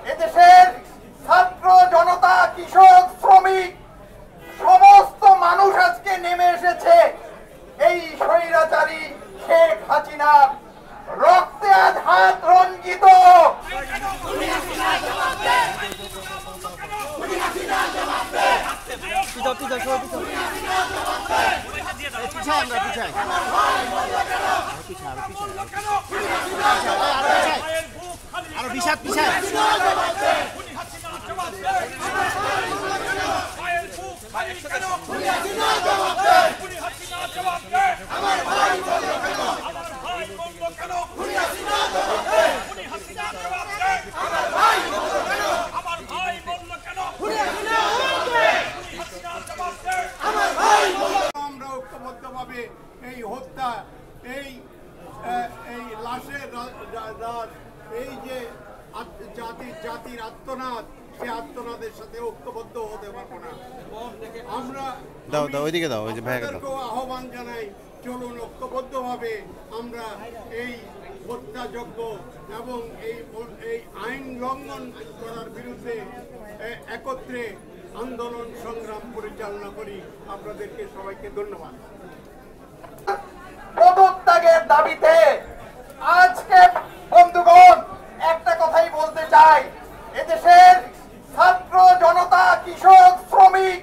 এদেশের ছাত্র জনতা, কৃষক, শ্রমিক সমস্ত মানুষ আজকে নেমে এসেছে এই স্বৈরাচারী শেখ হাসিনার রক্তে আজ হাত রঞ্জিত। এই হত্যা, এই লাশের এই যে জাতির আত্মনাদ, সে আত্মনাদের সাথে ঐক্যবদ্ধ হতে পারবো না। আমরা আহ্বান জানাই, চলুন ঐক্যবদ্ধভাবে আমরা এই হত্যাযজ্ঞ এবং এই আইন লঙ্ঘন করার বিরুদ্ধে একত্রে আন্দোলন সংগ্রাম পরিচালনা করি। আপনাদেরকে সবাইকে ধন্যবাদ। পদত্যাগের দাবিতে আজকে বন্ধুগণ একটা কথাই বলতে চাই, এদেশের ছাত্র জনতা, কৃষক, শ্রমিক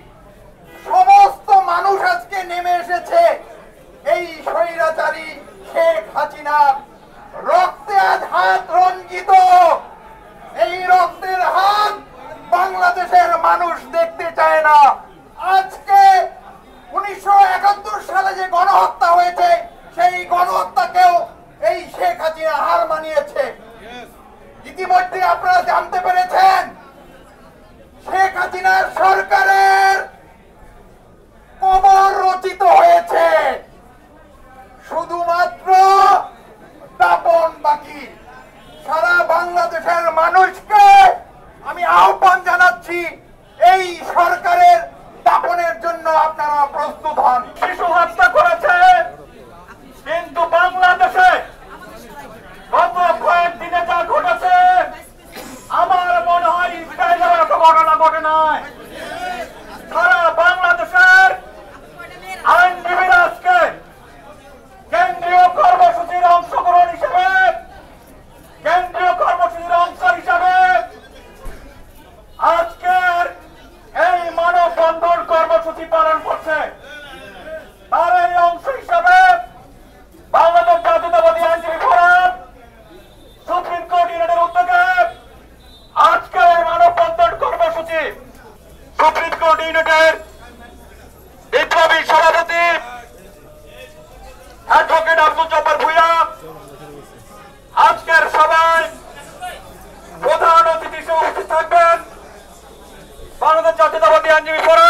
সমস্ত মানুষ আজকে নেমে এসেছে এই স্বৈরাচারী শেখ হাসিনার রক্তে আজ হাত রঞ্জিত। এই রক্তের হাত বাংলাদেশের মানুষ দেখতে চায় না। আজকে 1971 সালে যে গণহত্যা হয়েছে, সেই গণহত্যাকেও এই শেখ হাসিনা হার মানিয়েছে। ইতিমধ্যে আপনারা জানতে পেরেছেন শেখ হাসিনার সরকারের কবর রচিত হয়েছে, শুধুমাত্র দাপন বাকি। সারা বাংলাদেশের মানুষকে আমি আহ্বান জানাচ্ছি, এই সরকারের দাপনের জন্য আপনারা প্রস্তুত হন। শিশু হত্যা করেছে, কিন্তু বাংলাদেশে গত কয়েকদিনে যা ঘটেছে আমার মনে হয় ইসরায়েলের এত ঘটনা ঘটে নাই। সারা বাংলাদেশের আইনজীবীরা আজকে কেন্দ্রীয় কর্মসূচির অংশগ্রহণ হিসেবে, কেন্দ্রীয় কর্মসূচির অংশ হিসাবে আজকের এই মানববন্ধন কর্মসূচি পালন করছে। তার এই অংশ হিসাবে বাংলাদেশ জাতীয়তাবাদী আইনজীবী ফোরাম সুপ্রিম কোর্ট ইউনিটের উদ্যোগে আজকের এই মানববন্ধন কর্মসূচি সুপ্রিম কোর্ট ইউনিটের বিপ্লবী সভাপতি অ্যাডভোকেট আব্দুল জব্বার ভূঁইয়া আজকের সভায় প্রধান অতিথি হিসেবে উপস্থিত থাকবেন। বাংলাদেশ জাতীয়তাবাদী আইনজীবী ফোরাম